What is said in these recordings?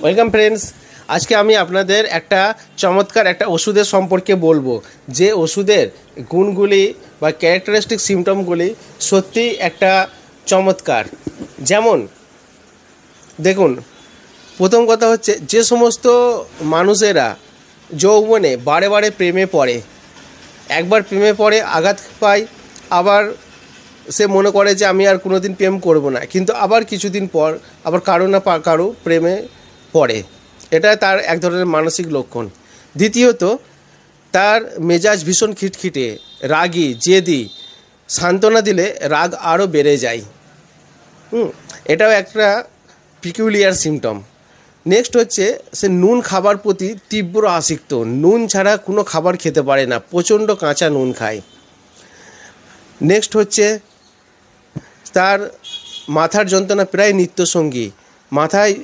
Welcome friends. আজকে আমি আপনাদের একটা চমৎকার একটা ওষুধের সম্পর্কে বলবো, যে ওষুধের গুণগুলি বা ক্যারেক্টারিস্টিক সিমটমগুলি সত্যি একটা চমৎকার। যেমন দেখুন, প্রথম কথা হচ্ছে, যে সমস্ত মানুষেরা যৌবনে বারে বারে প্রেমে পড়ে, একবার প্রেমে পড়ে আঘাত পায়, আবার সে মনে করে যে আমি আর কোনোদিন প্রেম করব না, কিন্তু আবার কিছুদিন পর আবার কারো না কারো প্রেমে পড়ে, এটা তার এক ধরনের মানসিক লক্ষণ। দ্বিতীয়ত, তার মেজাজ ভীষণ খিটখিটে, রাগী, জেদি, সান্ত্বনা দিলে রাগ আরও বেড়ে যায়। এটাও একটা পিকুলিয়ার সিমটম। নেক্সট হচ্ছে, সে নুন খাবার প্রতি তীব্র আসক্ত, নুন ছাড়া কোনো খাবার খেতে পারে না, প্রচণ্ড কাঁচা নুন খায়। নেক্সট হচ্ছে, তার মাথার যন্ত্রণা প্রায় নিত্যসঙ্গী, মাথায়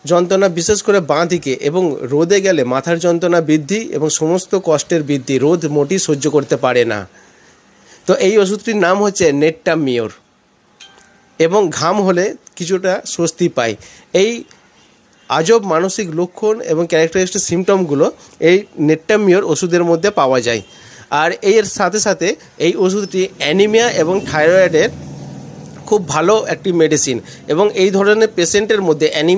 যন্ত্রণা বিশেষ করে বাঁ দিকে, এবং রোদে গেলে মাথার যন্ত্রণা বৃদ্ধি এবং সমস্ত কষ্টের বৃদ্ধি, রোদ মোটেই সহ্য করতে পারে না। তো এই ওষুধটির নাম হচ্ছে নেট্টামিওর, এবং ঘাম হলে কিছুটা স্বস্তি পায়। এই আজব মানসিক লক্ষণ এবং ক্যারেক্টারিস্টিক সিমটমগুলো এই নেট্টামিওর ওষুধের মধ্যে পাওয়া যায়। আর এর সাথে সাথে এই ওষুধটি অ্যানিমিয়া এবং থাইরয়েডের খুব ভালো একটি মেডিসিন, এবং এই ধরনের পেশেন্টের মধ্যে